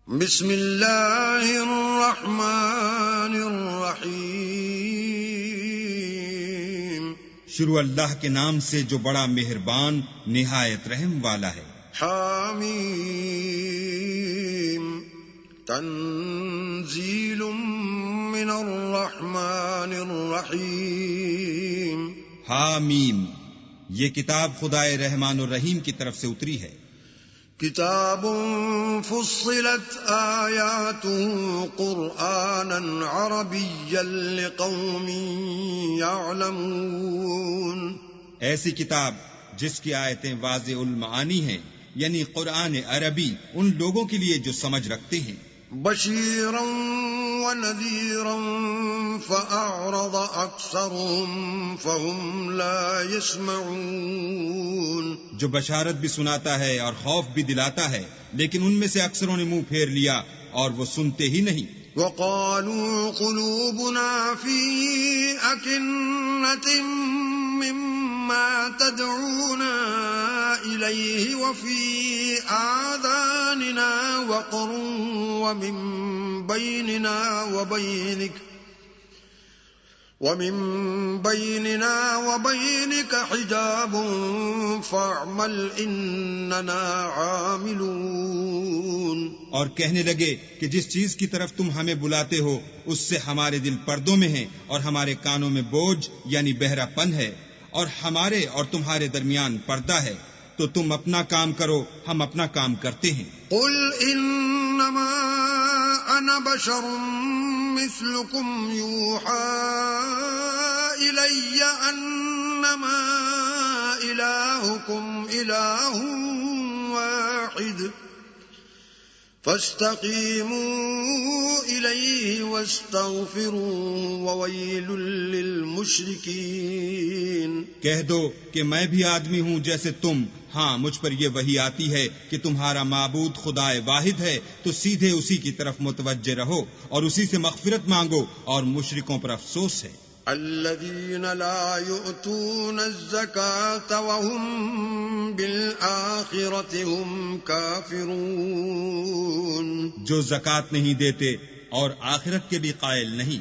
بسم اللہ الرحمن الرحیم، شروع اللہ کے نام سے جو بڑا مہربان نہایت رحم والا ہے۔ حامیم، تنزیل من الرحمن الرحیم۔ حامیم، یہ کتاب خدائے رحمان الرحیم کی طرف سے اتری ہے۔ کتاب فصلت آیاته قرآنا عربیا لقوم یعلمون، ایسی کتاب جس کی آیتیں واضح المعانی ہیں، یعنی قرآن عربی ان لوگوں کے لیے جو سمجھ رکھتے ہیں۔ بشیرا ونذیرا فأعرض اکثرهم فهم لا يسمعون، جو بشارت بھی سناتا ہے اور خوف بھی دلاتا ہے، لیکن ان میں سے اکثروں نے منہ پھیر لیا اور وہ سنتے ہی نہیں۔ وقالوا قلوبنا في أكنة مما تدعونا إليه وفي آذاننا وقر ومن بيننا وبينك حجاب فاعمل إننا عاملون، اور کہنے لگے کہ جس چیز کی طرف تم ہمیں بلاتے ہو اس سے ہمارے دل پردوں میں ہیں اور ہمارے کانوں میں بوجھ یعنی بہرا پن ہے، اور ہمارے اور تمہارے درمیان پردہ ہے، تو تم اپنا کام کرو، ہم اپنا کام کرتے ہیں۔ قل انما انا بشر مثلكم يوحى الي انما الهكم اله واحد فاستقیموا الیہ واستغفروا وویل للمشرکین۔ کہہ دو کہ میں بھی آدمی ہوں جیسے تم، ہاں مجھ پر یہ وحی آتی ہے کہ تمہارا معبود خدائے واحد ہے، تو سیدھے اسی کی طرف متوجہ رہو اور اسی سے مغفرت مانگو، اور مشرکوں پر افسوس ہے۔ الذین لا یؤتون الزکاة وهم بالآخرة هم کافرون، جو زکوٰۃ نہیں دیتے اور آخرت کے بھی قائل نہیں۔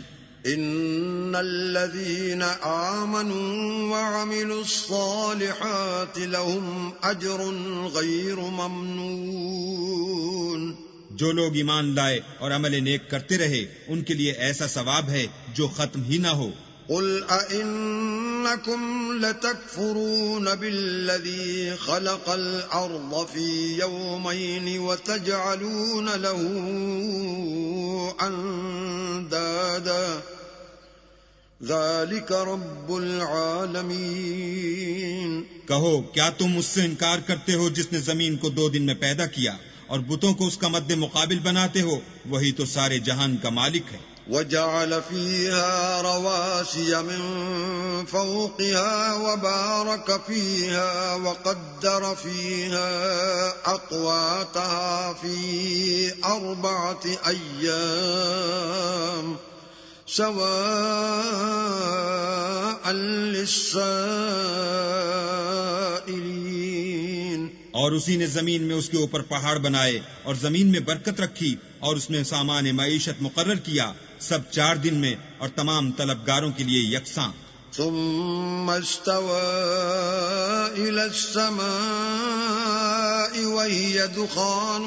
ان الذین آمنوا وعملوا الصالحات لهم اجر غیر ممنون، جو لوگ ایمان لائے اور عمل نیک کرتے رہے ان کے لیے ایسا ثواب ہے جو ختم ہی نہ ہو۔ قل أئنكم لتكفرون بالذي خلق الأرض في يومين وتجعلون له أندادا ذلك رب العالمين۔ کہو کیا تم اس سے انکار کرتے ہو جس نے زمین کو 2 دن میں پیدا کیا اور بتوں کو اس کا مد مقابل بناتے ہو؟ وہی تو سارے جہان کا مالک ہے۔ وجعل فيها رواسي من فوقها وبارك فيها وقدر فيها أقواتها في 4 أيام سواء للسائلين۔ اور اسی نے زمین میں اس کے اوپر پہاڑ بنائے اور زمین میں برکت رکھی اور اس میں سامان معیشت مقرر کیا، سب 4 دن میں اور تمام طلبگاروں کے لیے یکساں۔ ثم استوى إلى السماء وهي دخان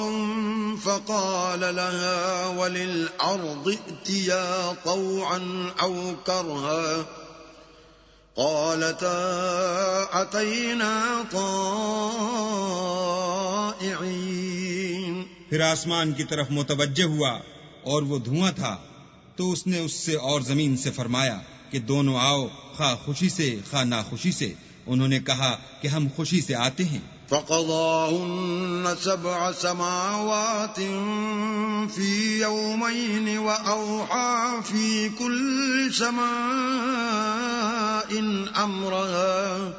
فقال لها وللأرض ائتيا طوعا أو كرها قالتا أتينا طائعين۔ پھر آسمان کی طرف متوجہ ہوا اور وہ دھواں تھا، تو اس نے اس سے اور زمین سے فرمایا کہ دونوں آؤ، خواہ خوشی سے خواہ ناخوشی سے۔ انہوں نے کہا کہ ہم خوشی سے آتے ہیں۔ فقضاهن 7 سماوات في يومين وأوحى في كل سماء أمرها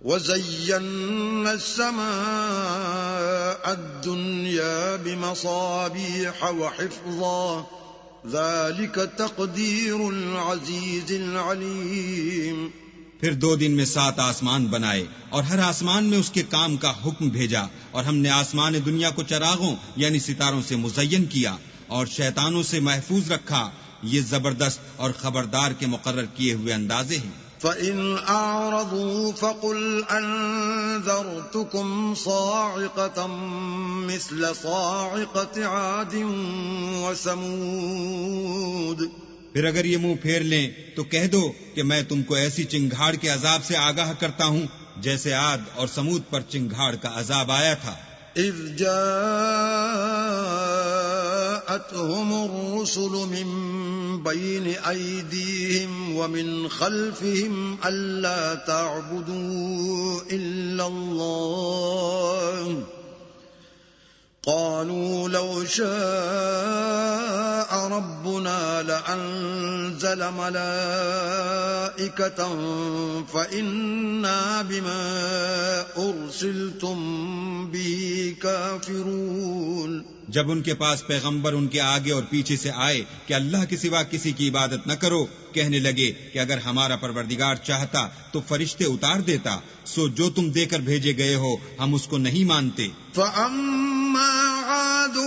وزينا السماء الدنيا بمصابيح وحفظا ذلك تقدير العزيز العليم۔ پھر 2 دن میں 7 آسمان بنائے اور ہر آسمان میں اس کے کام کا حکم بھیجا، اور ہم نے آسمان دنیا کو چراغوں یعنی ستاروں سے مزین کیا اور شیطانوں سے محفوظ رکھا۔ یہ زبردست اور خبردار کے مقرر کیے ہوئے اندازے ہیں۔ فَإِنْ أَعْرَضُوا فَقُلْ أَنذَرْتُكُمْ صَاعِقَةً مِثْلَ صَاعِقَةِ عَادٍ وَثَمُودَ۔ پھر اگر یہ منہ پھیر لیں تو کہہ دو کہ میں تم کو ایسی چنگھاڑ کے عذاب سے آگاہ کرتا ہوں جیسے عاد اور سمود پر چنگھاڑ کا عذاب آیا تھا۔ اذ جاءتهم الرسل من بين أيديهم ومن خلفهم ألا تعبدوا إلا الله قالوا لو شاء ربنا لأنزل ملائكة فإنا بما أرسلتم به كافرون۔ جب ان کے پاس پیغمبر ان کے آگے اور پیچھے سے آئے کہ اللہ کے سوا کسی کی عبادت نہ کرو، کہنے لگے کہ اگر ہمارا پروردگار چاہتا تو فرشتے اتار دیتا، سو جو تم دے کر بھیجے گئے ہو ہم اس کو نہیں مانتے۔ فَأَمَّا عَادٌ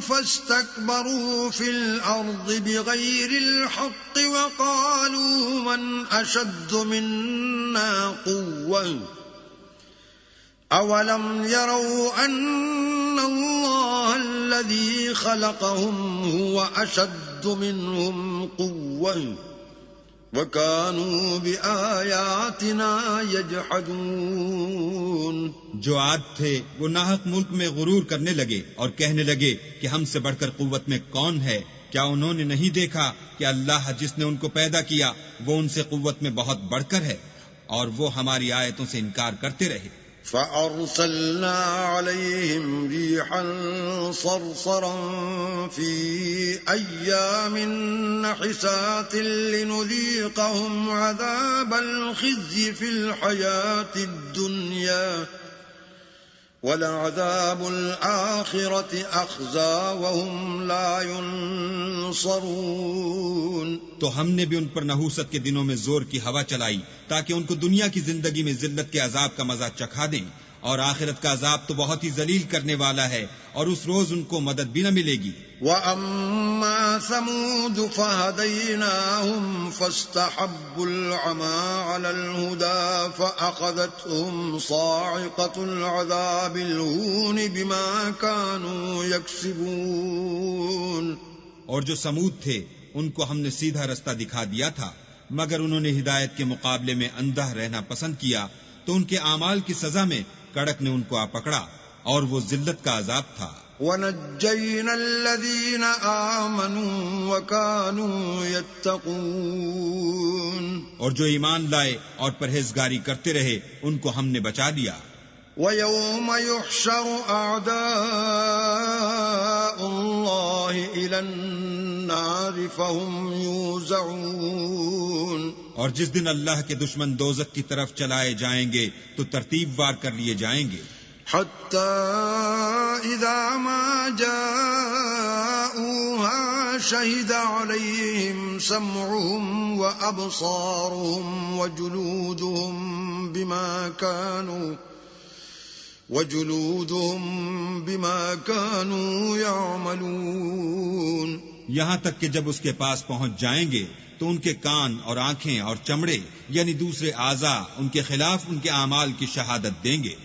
فَاسْتَكْبَرُوا فِي الْأَرْضِ بِغَيْرِ الْحَقِّ وَقَالُوا مَنْ أَشَدُّ مِنَّا قُوَّةً أَوَلَمْ يَرَوْا أَنَّ اللَّهَ الَّذِي خَلَقَهُمْ هُوَ أَشَدُّ مِنْهُمْ قُوَّةً وَكَانُوا بِآيَاتِنَا يَجْحَدُونَ۔ جو عاد تھے وہ ناحق ملک میں غرور کرنے لگے اور کہنے لگے کہ ہم سے بڑھ کر قوت میں کون ہے؟ کیا انہوں نے نہیں دیکھا کہ اللہ جس نے ان کو پیدا کیا وہ ان سے قوت میں بہت بڑھ کر ہے، اور وہ ہماری آیتوں سے انکار کرتے رہے۔ فَأَرْسَلْنَا عَلَيْهِمْ رِيحًا صَرْصَرًا فِي أَيَّامٍ نَحِسَاتٍ لِنُذِيقَهُمْ عَذَابَ الْخِزْيِ فِي الْحَيَاةِ الدُّنْيَا وَلَعَذَابُ الْآخِرَةِ أَخْزَىٰ وَهُمْ لَا يُنصَرُونَ۔ تو ہم نے بھی ان پر نحوست کے دنوں میں زور کی ہوا چلائی تاکہ ان کو دنیا کی زندگی میں ذلت کے عذاب کا مزہ چکھا دیں، اور آخرت کا عذاب تو بہت ہی ذلیل کرنے والا ہے، اور اس روز ان کو مدد بھی نہ ملے گی۔ وَأَمَّا ثَمُودُ فَهَدَيْنَاهُمْ فَاسْتَحَبُّوا الْعَمَىٰ عَلَى الْهُدَىٰ فَأَخَذَتْهُمْ صَاعِقَةُ الْعَذَابِ الْهُونِ بِمَا كَانُوا يَكْسِبُونَ۔ اور جو سمود تھے ان کو ہم نے سیدھا رستہ دکھا دیا تھا، مگر انہوں نے ہدایت کے مقابلے میں اندھا رہنا پسند کیا، تو ان کے اعمال کی سزا میں کڑک نے ان کو آ پکڑا، اور وہ ذلت کا عذاب تھا۔ وَنَجَّيْنَا الَّذِينَ آمَنُوا وَكَانُوا يَتَّقُونَ۔ اور جو ایمان لائے اور پرہیزگاری کرتے رہے ان کو ہم نے بچا لیا۔ وَيَوْمَ يُحْشَرُ أَعْدَاءُ اللَّهِ إِلَى النَّارِ فَهُمْ يُوزَعُونَ۔ اور جس دن اللہ کے دشمن دوزخ کی طرف چلائے جائیں گے تو ترتیب وار کر لیے جائیں گے۔ حَتَّى إِذَا مَا جَاءُوهَا شَهِدَ عَلَيْهِمْ سَمْعُهُمْ وَأَبْصَارُهُمْ وَجُلُودُهُمْ بِمَا كَانُوا يَعْمَلُونَ۔ یہاں تک کہ جب اس کے پاس پہنچ جائیں گے تو ان کے کان اور آنکھیں اور چمڑے یعنی دوسرے اعضاء ان کے خلاف ان کے اعمال کی شہادت دیں گے۔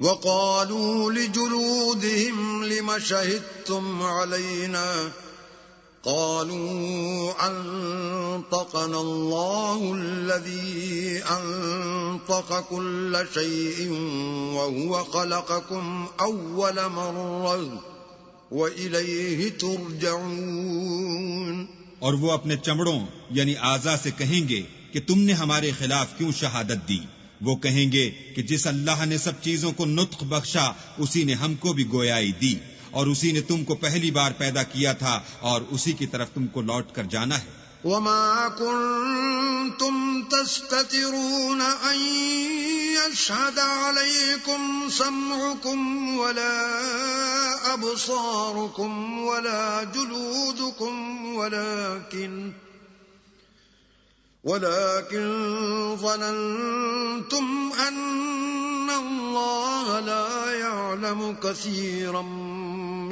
وَقَالُوا لِجُلُودِهِمْ لِمَ شَهِدتُّمْ عَلَيْنَا قَالُوا أَنطَقَنَا اللَّهُ الَّذِي أَنطَقَ كُلَّ شَيْءٍ وَهُوَ خَلَقَكُمْ أَوَّلَ مَرَّةٍ وَإِلَيْهِ تُرْجَعُونَ۔ اور وہ اپنے چمڑوں یعنی اعضاء سے کہیں گے کہ تم نے ہمارے خلاف کیوں شہادت دی؟ وہ کہیں گے کہ جس اللہ نے سب چیزوں کو نطق بخشا اسی نے ہم کو بھی گویائی دی، اور اسی نے تم کو پہلی بار پیدا کیا تھا، اور اسی کی طرف تم کو لوٹ کر جانا ہے۔ وَمَا كُنتُمْ تَسْتَتِرُونَ أَن يَشْهَدَ عَلَيْكُمْ سَمْعُكُمْ وَلَا أَبْصَارُكُمْ وَلَا جُلُودُكُمْ ولكن ظننتم أن الله لا يعلم كثيرا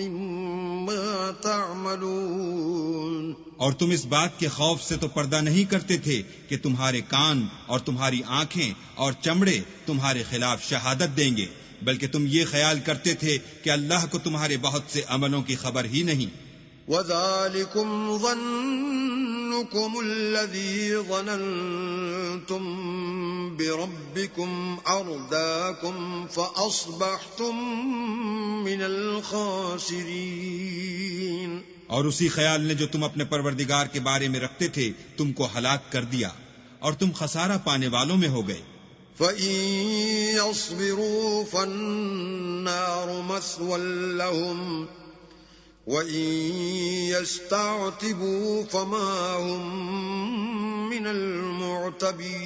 مما تعملون. اور تم اس بات کے خوف سے تو پردہ نہیں کرتے تھے کہ تمہارے کان اور تمہاری آنکھیں اور چمڑے تمہارے خلاف شہادت دیں گے، بلکہ تم یہ خیال کرتے تھے کہ اللہ کو تمہارے بہت سے عملوں کی خبر ہی نہیں. وَذَلِكُمْ ظَنُّكُمُ الَّذِي ظَنَنْتُمْ بِرَبِّكُمْ أَرْدَاكُمْ فَأَصْبَحْتُمْ مِنَ الْخَاسِرِينَ. اور اسی خیال نے جو تم اپنے پروردگار کے بارے میں رکھتے تھے تم کو ہلاک کر دیا اور تم خسارہ پانے والوں میں ہو گئے. فَإِن يَصْبِرُوا فَالنَّارُ مَثْوًى لَهُمْ وَإِن يَسْتَعْتِبُوا فَمَا هُمْ مِنَ الْمُعْتَبِينَ.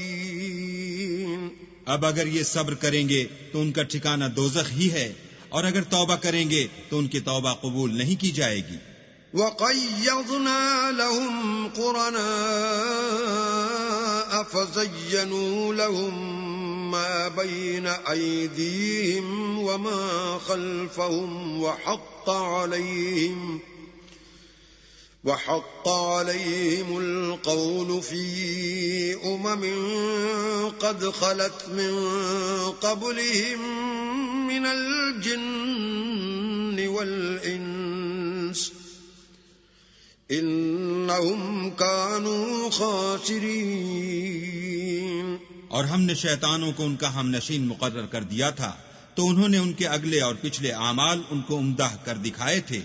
اب اگر یہ صبر کریں گے تو ان کا ٹھکانہ دوزخ ہی ہے، اور اگر توبہ کریں گے تو ان کی توبہ قبول نہیں کی جائے گی. وَقَيَّضْنَا لَهُمْ قُرَنَاءَ فَزَيَّنُوا لَهُم مَّا بَيْنَ أَيْدِيهِمْ وَمَا خَلْفَهُمْ وَحَقَّ عَلَيْهِمُ الْقَوْلُ فِي أُمَمٍ قَدْ خَلَتْ مِن قَبْلِهِم مِّنَ الْجِنِّ وَالْإِنسِ إِنَّهُمْ كَانُوا خَاسِرِينَ. اور ہم نے شیطانوں کو ان کا ہم نشین مقرر کر دیا تھا تو انہوں نے ان کے اگلے اور پچھلے اعمال ان کو عمدہ کر دکھائے تھے،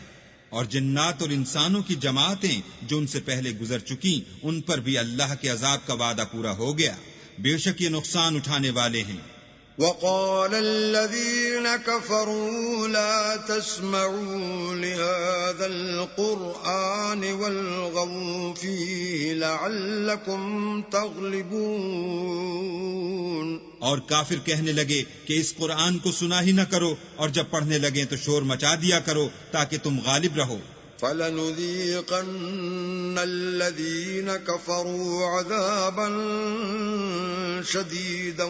اور جنات اور انسانوں کی جماعتیں جو ان سے پہلے گزر چکی ان پر بھی اللہ کے عذاب کا وعدہ پورا ہو گیا، بے شک یہ نقصان اٹھانے والے ہیں. وَقَالَ الَّذِينَ كَفَرُوا لَا تَسْمَعُوا لِهَذَا الْقُرْآنِ وَالْغَوْا فِيهِ لَعَلَّكُمْ تَغْلِبُونَ. اور کافر کہنے لگے کہ اس قرآن کو سنا ہی نہ کرو، اور جب پڑھنے لگیں تو شور مچا دیا کرو تاکہ تم غالب رہو. فَلَنُذِيقَنَّ الَّذِينَ كَفَرُوا عَذَابًا شَدِيدًا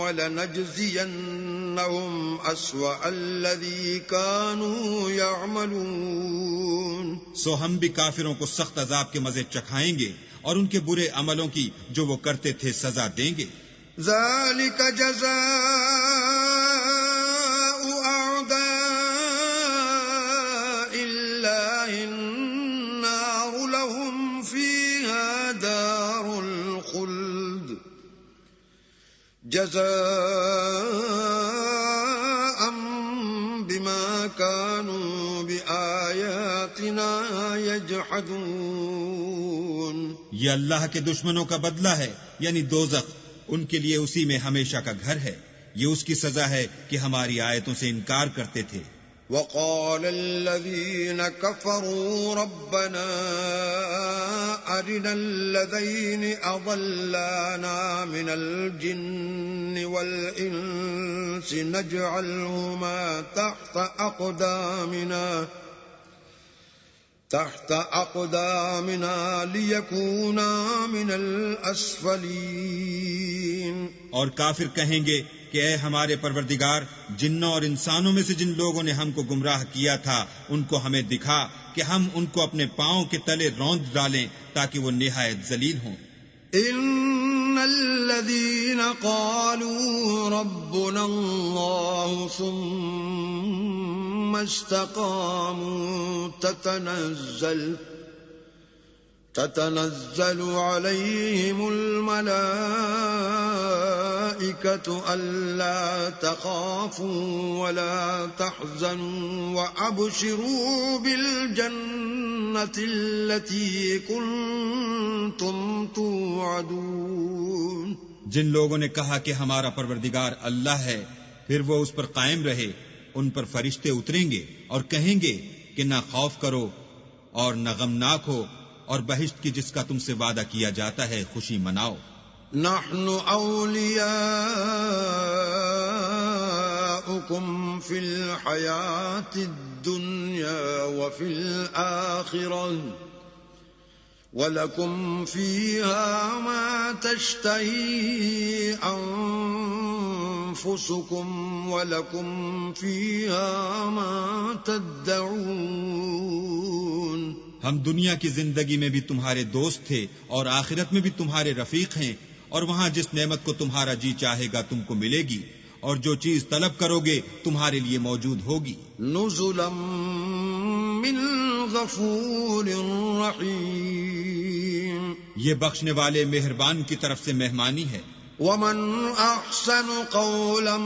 وَلَنَجْزِيَنَّهُمْ أَسْوَأَ الَّذِي كَانُوا يَعْمَلُونَ. سو ہم بھی کافروں کو سخت عذاب کے مزے چکھائیں گے اور ان کے برے عملوں کی جو وہ کرتے تھے سزا دیں گے. ذَلِكَ جَزَاءُ أَعْدَاءِ اللَّهِ النَّارُ لَهُمْ فِيهَا دَارُ الْخُلْدِ جَزَاءً بِمَا كَانُوا بِآيَاتِنَا يَجْحَدُونَ. یہ اللہ کے دشمنوں کا بدلہ ہے، یعنی دوزخ، ان کے لیے اسی میں ہمیشہ کا گھر ہے. یہ اس کی سزا ہے کہ ہماری آیتوں سے انکار کرتے تھے. وَقَالَ الَّذِينَ كَفَرُوا رَبَّنَا أَرِنَا الَّذَيْنِ أَضَلَّانَا مِنَ الْجِنِّ وَالْإِنسِ نَجْعَلْهُمَا تحت أقدامنا ليكونا من الأسفلين. اور کافر کہیں گے کہ اے ہمارے پروردگار، جنوں اور انسانوں میں سے جن لوگوں نے ہم کو گمراہ کیا تھا ان کو ہمیں دکھا کہ ہم ان کو اپنے پاؤں کے تلے روند ڈالیں تاکہ وہ نہایت ذلیل ہوں. ان الذين قالوا ربنا الله ثم استقاموا تتنزل عليهم الملائكة ألا تخافوا ولا تحزنوا وأبشروا بالجنة التي كنتم توعدون. جن لوگوں نے کہا کہ ہمارا پروردگار اللہ ہے، پھر وہ اس پر قائم رہے، ان پر فرشتے اتریں گے اور کہیں گے کہ نہ خوف کرو اور نہ غمناک ہو، اور بہشت کی جس کا تم سے وعدہ کیا جاتا ہے خوشی مناؤ. نحن اولیاؤکم فی الحیات الدنیا وفی الآخرہ وَلَكُمْ فِيهَا مَا تَشْتَهِي أَنفُسُكُمْ وَلَكُمْ فِيهَا مَا تَدَّعُونَ ہم دنیا کی زندگی میں بھی تمہارے دوست تھے اور آخرت میں بھی تمہارے رفیق ہیں، اور وہاں جس نعمت کو تمہارا جی چاہے گا تم کو ملے گی، اور جو چیز طلب کرو گے تمہارے لیے موجود ہوگی۔ نُزُلًا مِّن غَفُورٍ رَّحِيمٍ، یہ بخشنے والے مہربان کی طرف سے مہمانی ہے۔ وَمَنْ أَحْسَنُ قَوْلًا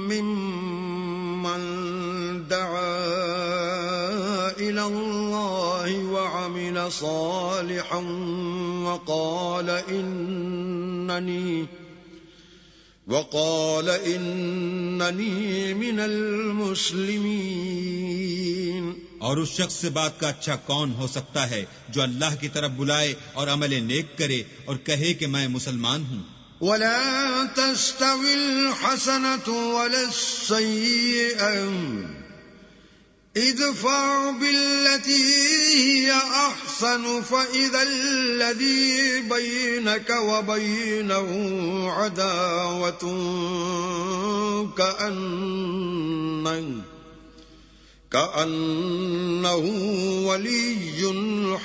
مِّمَّن دَعَا إِلَى اللَّهِ وَعَمِلَ صَالِحًا وَقَالَ إِنَّنِي مِنَ الْمُسْلِمِينَ۔ اور اس شخص سے بات کا اچھا کون ہو سکتا ہے جو اللہ کی طرف بلائے اور عمل نیک کرے اور کہے کہ میں مسلمان ہوں۔ وَلَا تَسْتَوِي الْحَسَنَةُ وَلَا السَّيِّئَةُ ادْفَعْ بِالَّتِي هِيَ أَحْسَنُ فَإِذَا الَّذِي بَيْنَكَ وَبَيْنَهُ عَدَاوَةٌ كَأَنَّهُ وَلِيٌّ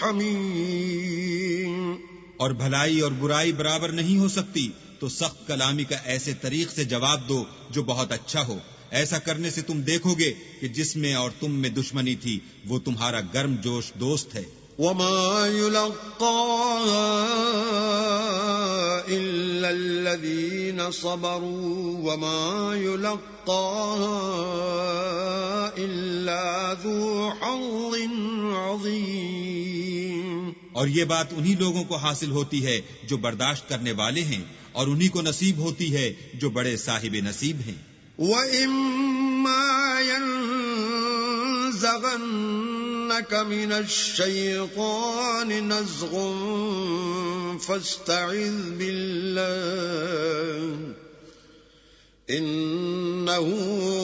حَمِيمٌ۔ اور بھلائی اور برائی برابر نہیں ہو سکتی، تو سخت کلامی کا ایسے طریق سے جواب دو جو بہت اچھا ہو۔ ایسا کرنے سے تم دیکھو گے کہ جس میں اور تم میں دشمنی تھی وہ تمہارا گرم جوش دوست ہے۔ وَمَا يُلَقَّاهَا إِلَّا الَّذِينَ صَبَرُوا وَمَا يُلَقَّاهَا إِلَّا ذُو حَظٍّ عَظِيمٍ۔ اور یہ بات انہی لوگوں کو حاصل ہوتی ہے جو برداشت کرنے والے ہیں، اور انہی کو نصیب ہوتی ہے جو بڑے صاحب نصیب ہیں۔ وَإِمَّا يَنزَغَنَّكَ مِنَ الشَّيْطَانِ نَزْغٌ فَاسْتَعِذْ بِاللَّهِ إِنَّهُ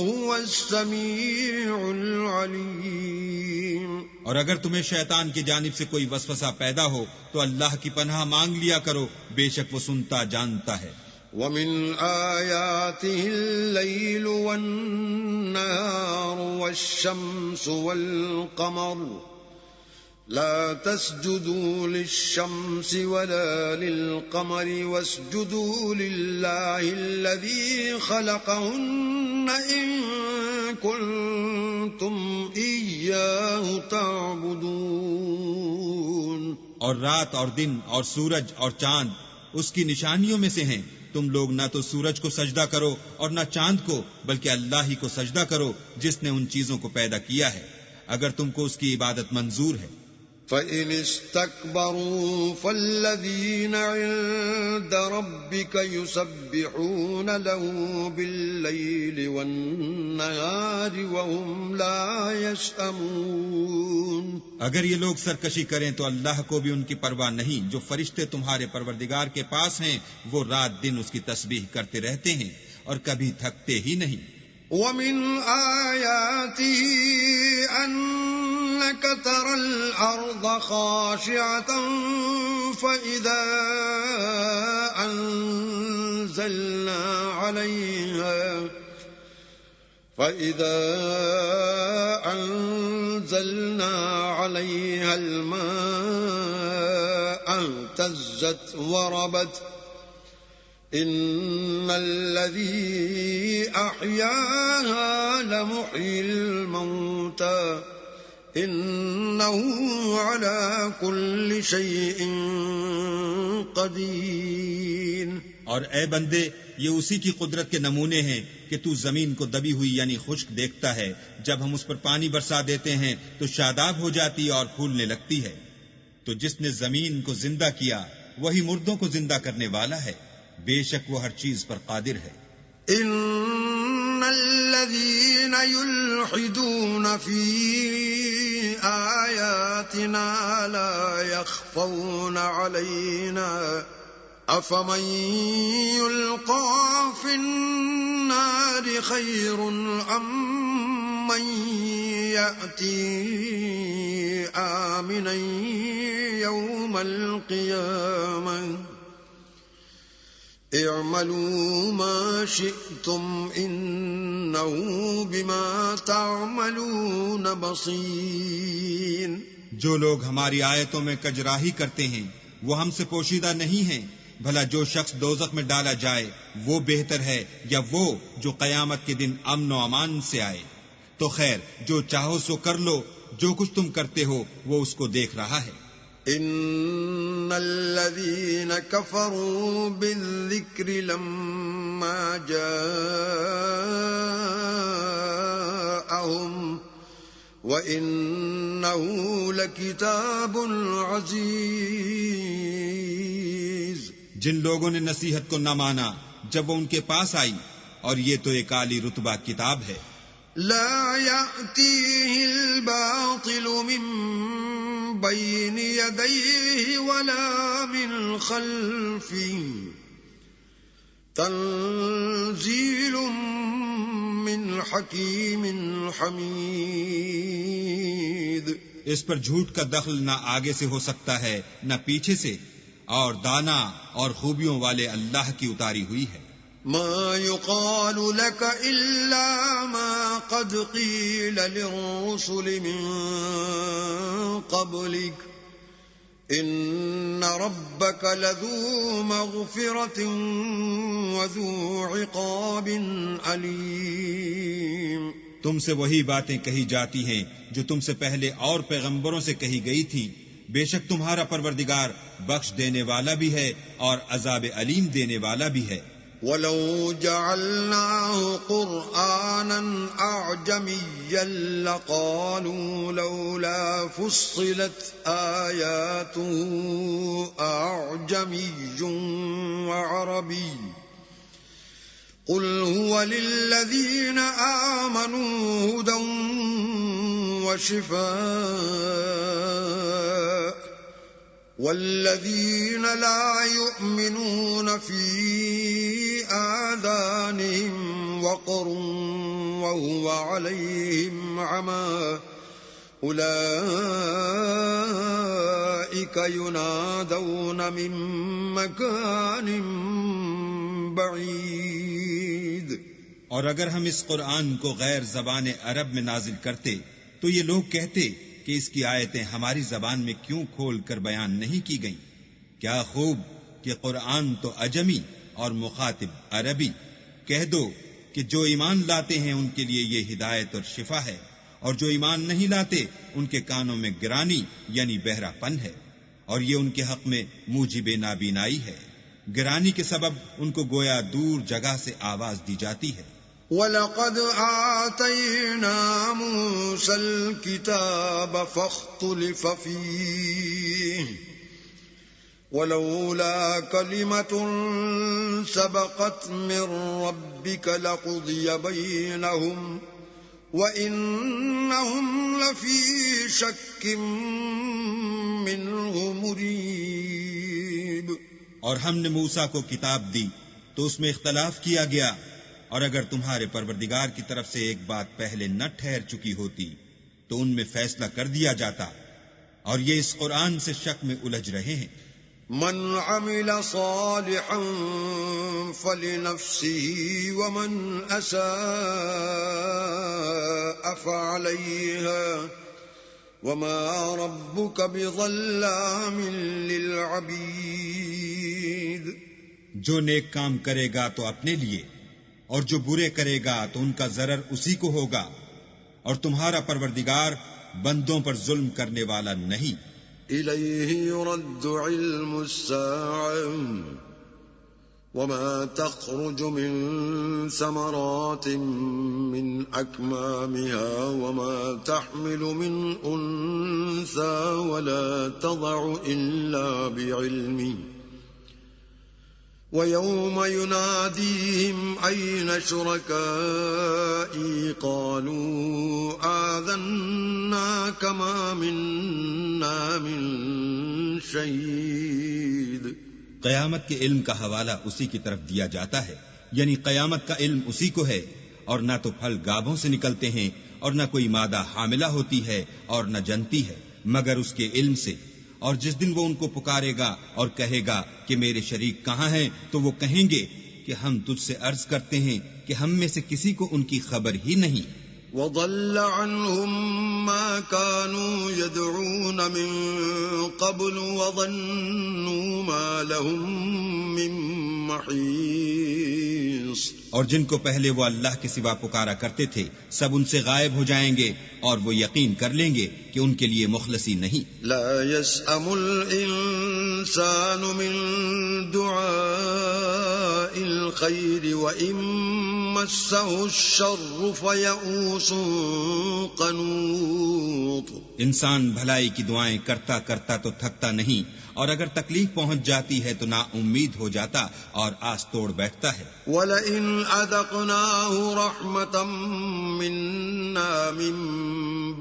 هُوَ السَّمِيعُ الْعَلِيمُ۔ اور اگر تمہیں شیطان کی جانب سے کوئی وسوسہ پیدا ہو تو اللہ کی پناہ مانگ لیا کرو، بے شک وہ سنتا جانتا ہے۔ وَمِنْ آيَاتِهِ اللَّيْلُ وَالنَّهَارُ وَالشَّمْسُ وَالْقَمَرُ لَا تَسْجُدُوا لِلشَّمْسِ وَلَا لِلْقَمَرِ وَاسْجُدُوا لِلَّهِ الَّذِي خَلَقَهُنَّ إِن كُنتُمْ إِيَّاهُ تَعْبُدُونَ۔ اور رات اور دن اور سورج اور چاند اس کی نشانیوں میں سے ہیں، تم لوگ نہ تو سورج کو سجدہ کرو اور نہ چاند کو، بلکہ اللہ ہی کو سجدہ کرو جس نے ان چیزوں کو پیدا کیا ہے، اگر تم کو اس کی عبادت منظور ہے۔ فَإِنِ اسْتَكْبَرُوا فَالَّذِينَ عِندَ رَبِّكَ يُسَبِّحُونَ لَهُ بِاللَّيْلِ وَالنَّهَارِ وَهُمْ لَا يَسْأَمُونَ۔ اگر یہ لوگ سرکشی کریں تو اللہ کو بھی ان کی پرواہ نہیں، جو فرشتے تمہارے پروردگار کے پاس ہیں وہ رات دن اس کی تسبیح کرتے رہتے ہیں اور کبھی تھکتے ہی نہیں۔ وَمِنْ آيَاتِهِ أَنَّكَ تَرَى الْأَرْضَ خَاشِعَةً فَإِذَا أَنزَلْنَا عَلَيْهَا الْمَاءَ اهْتَزَّتْ وَرَبَتْ إِنَّ الَّذِي أَحْيَاهَا لَمُحْيِي الْمَوْتَى إِنَّهُ عَلَى كُلِّ شَيْءٍ قَدِيرٌ۔ اور اے بندے، یہ اسی کی قدرت کے نمونے ہیں کہ تو زمین کو دبی ہوئی یعنی خشک دیکھتا ہے، جب ہم اس پر پانی برسا دیتے ہیں تو شاداب ہو جاتی اور پھولنے لگتی ہے۔ تو جس نے زمین کو زندہ کیا وہی مردوں کو زندہ کرنے والا ہے، بے شک وہ ہر چیز پر قادر ہے۔ ان الذين يلحدون في آياتنا لا يخفون علينا افمن يلقى في النار خير ام من يأتي آمنا يوم القيامة اعملوا ما شئتم إنه بما تعملون بصير. جو لوگ ہماری آیتوں میں کجراہی کرتے ہیں وہ ہم سے پوشیدہ نہیں ہیں. بھلا جو شخص دوزخ میں ڈالا جائے وہ بہتر ہے یا وہ جو قیامت کے دن امن و امان سے آئے؟ تو خیر جو چاہو سو کر لو، جو کچھ تم کرتے ہو وہ اس کو دیکھ رہا ہے. ان الذين كفروا بالذكر لما جاءهم وإنه لكتاب عزيز. جن لوگوں نے نصیحت کو نہ مانا جب وہ ان کے پاس آئی، اور یہ تو ایک اعلی رتبہ کتاب ہے. لا يأتيه الباطل من بين يديه ولا من خلفه تنزيل من حكيم حميد. اس پر جھوٹ کا دخل نہ آگے سے ہو سکتا ہے نہ پیچھے سے، اور دانا اور خوبیوں والے اللہ کی اتاری ہوئی ہے. ما يقال لك إلا ما قد قيل للرسل من قبلك إن ربك لذو مغفرة وذو عقاب أليم. تم سے وہی باتیں کہی جاتی ہیں جو تم سے پہلے اور پیغمبروں سے کہی گئی تھی. بے شک تمہارا پروردگار بخش دینے والا بھی ہے اور عذاب علیم دینے والا بھی ہے. وَلَوْ جَعَلْنَاهُ قُرْآنًا أَعْجَمِيًّا لَقَالُوا لَوْلَا فُصِّلَتْ آيَاتُهُ أَعْجَمِيٌّ وَعَرَبِيٌّ قُلْ هُوَ لِلَّذِينَ آمَنُوا هُدًى وَشِفَاءٌ والذين لا يؤمنون في آذانهم وقر وهو عليهم عمى أولئك ينادون من مكان بعيد. اور اگر ہم اس قرآن کو غیر زبان عرب میں نازل کرتے تو یہ لوگ کہتے کہ اس کی آیتیں ہماری زبان میں کیوں کھول کر بیان نہیں کی گئیں؟ کیا خوب کہ قرآن تو عجمی اور مخاطب عربی. کہہ دو کہ جو ایمان لاتے ہیں ان کے لیے یہ ہدایت اور شفا ہے، اور جو ایمان نہیں لاتے ان کے کانوں میں گرانی یعنی بہرا پن ہے، اور یہ ان کے حق میں موجب نابینائی ہے. گرانی کے سبب ان کو گویا دور جگہ سے آواز دی جاتی ہے. وَلَقَدْ آتَيْنَا مُوسَى الْكِتَابَ فَاخْتُلِفَ فِيهِ وَلَوْلَا كَلِمَةٌ سَبَقَتْ مِنْ رَبِّكَ لَقُضِيَ بَيْنَهُمْ وَإِنَّهُمْ لَفِي شَكٍّ مِّنْهُ مُرِيبٍ. اور ہم نے موسیٰ کو کتاب دی تو اس میں اختلاف کیا گیا، اور اگر تمہارے پروردگار کی طرف سے ایک بات پہلے نہ ٹھہر چکی ہوتی تو ان میں فیصلہ کر دیا جاتا، اور یہ اس قرآن سے شک میں الجھ رہے ہیں. من عمل صالحا فلنفسه ومن اساء فعليها وما ربك بظلام للعبید. جو نیک کام کرے گا تو اپنے لیے، اور جو برے کرے گا تو ان کا ضرر اسی کو ہوگا، اور تمہارا پروردگار بندوں پر ظلم کرنے والا نہیں. الیہ یرد علم الساعة وما تخرج من ثمرات من اکمامها وما تحمل من انثى ولا تضع الا بعلمه وَيَوْمَ يُنَادِيهِمْ أَيْنَ شُرَكَائِي قَالُوا آذَنَّاكَ مَا مِنَّا مِن شَهِيدٍ. قیامت کے علم کا حوالہ اسی کی طرف دیا جاتا ہے، یعنی قیامت کا علم اسی کو ہے، اور نہ تو پھل گابھوں سے نکلتے ہیں اور نہ کوئی مادہ حاملہ ہوتی ہے اور نہ جنتی ہے مگر اس کے علم سے، اور جس دن وہ ان کو پکارے گا اور کہے گا کہ میرے شریک کہاں ہیں، تو وہ کہیں گے کہ ہم تجھ سے عرض کرتے ہیں کہ ہم میں سے کسی کو ان کی خبر ہی نہیں۔ وضل عنهم ما كانوا يدعون من قبل وظنوا ما لهم من محيص، اور جن کو پہلے وہ اللہ کے سوا پکارا کرتے تھے سب ان سے غائب ہو جائیں گے، اور وہ یقین کر لیں گے کہ ان کے لیے مخلصی نہیں۔ لا يسأم الإنسان من دعاء الخير وإن مسه الشر فيئوس قنوط۔ انسان بھلائی کی دعائیں کرتا کرتا تو تھکتا نہیں، اور اگر تکلیف پہنچ جاتی ہے تو نا امید ہو جاتا اور آس توڑ بیٹھتا ہے۔ وَلَئِنْ أَذَقْنَاهُ رَحْمَةً مِنَّا مِن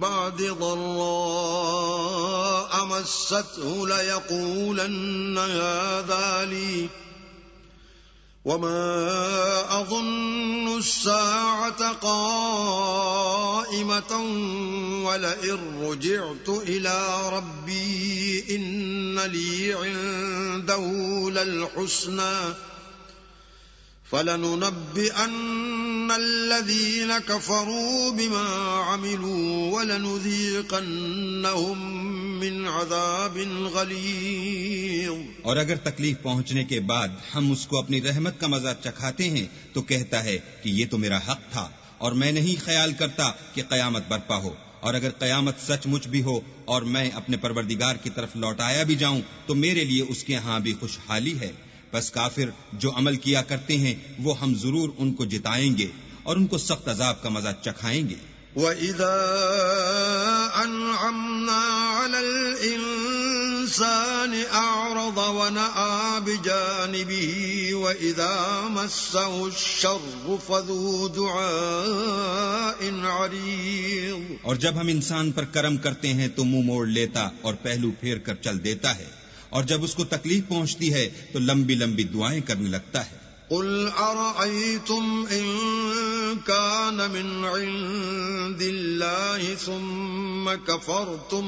بَعْدِ ضَرَّاءَ مَسَّتْهُ لَيَقُولَنَّ هَذَا لِي وَمَا أَظُنُّ السَّاعَةَ قَائِمَةً وَلَئِن رُّجِعْتُ إِلَىٰ رَبِّي إِنَّ لِي عِندَهُ لَلْحُسْنَىٰ فَلَنُنَبِّئَنَّ الَّذِينَ كَفَرُوا بِمَا عَمِلُوا وَلَنُذِيقَنَّهُم مِّنْ عَذَابٍ غَلِيظٍ۔ اور اگر تکلیف پہنچنے کے بعد ہم اس کو اپنی رحمت کا مزہ چکھاتے ہیں تو کہتا ہے کہ یہ تو میرا حق تھا، اور میں نہیں خیال کرتا کہ قیامت برپا ہو، اور اگر قیامت سچ مچ بھی ہو اور میں اپنے پروردگار کی طرف لوٹایا بھی جاؤں تو میرے لیے اس کے ہاں بھی خوشحالی ہے۔ بس کافر جو عمل کیا کرتے ہیں وہ ہم ضرور ان کو جتائیں گے اور ان کو سخت عذاب کا مزہ چکھائیں گے۔ وَإِذَا أَنْعَمْنَا عَلَى الْإِنسَانِ أَعْرَضَ وَنَأَىٰ بِجَانِبِهِ وَإِذَا مَسَّهُ الشَّرُّ فَذُو دُعَاءٍ عَرِيضٍ۔ اور جب ہم انسان پر کرم کرتے ہیں تو منہ موڑ لیتا اور پہلو پھیر کر چل دیتا ہے، اور جب اس کو تکلیف پہنچتی ہے تو لمبی لمبی دعائیں کرنے لگتا ہے۔ قُلْ أَرَأَيْتُمْ إِن كَانَ مِنْ عِندِ اللَّهِ ثُمَّ كَفَرْتُمْ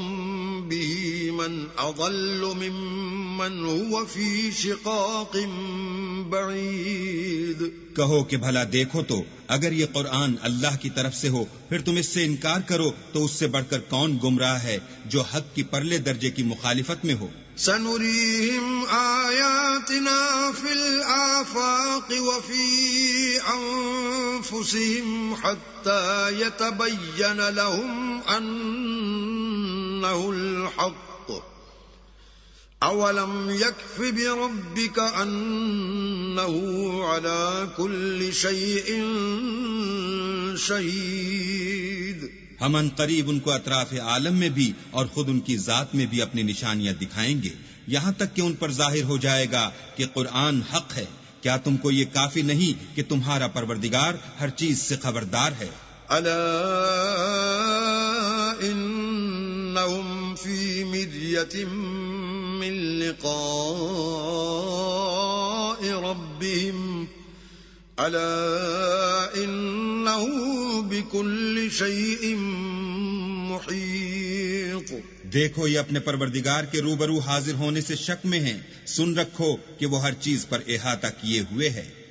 بِهِ مَنْ أَضَلُّ مِمَّنْ هُوَ فِي شِقَاقٍ بَعِيدٍ۔ کہو کہ بھلا دیکھو تو اگر یہ قرآن اللہ کی طرف سے ہو پھر تم اس سے انکار کرو تو اس سے بڑھ کر کون گمراہ ہے جو حق کی پرلے درجے کی مخالفت میں ہو۔ سَنُرِيهِمْ آيَاتِنَا فِي الْآفَاقِ وَفِي أَنفُسِهِمْ حَتَّى يَتَبَيَّنَ لَهُمْ أَنَّهُ الْحَقُّ أَوَلَمْ يَكْفِ بِرَبِّكَ أَنَّهُ عَلَى كُلِّ شَيْءٍ شَهِيدٌ۔ ہم ان قریب ان کو اطراف عالم میں بھی اور خود ان کی ذات میں بھی اپنی نشانیاں دکھائیں گے، یہاں تک کہ ان پر ظاہر ہو جائے گا کہ قرآن حق ہے۔ کیا تم کو یہ کافی نہیں کہ تمہارا پروردگار ہر چیز سے خبردار ہے؟ أَلَا إِنَّهُمْ فِي مِرْيَةٍ مِّن لِقَاءِ رَبِّهِمْ أَلَا إِنَّهُ بِكُلِّ شَيْءٍ مُحِيطٌ۔ دیکھو یہ اپنے پروردگار کے روبرو حاضر ہونے سے شک میں ہیں، سن رکھو کہ وہ ہر چیز پر احاطہ کیے ہوئے ہے۔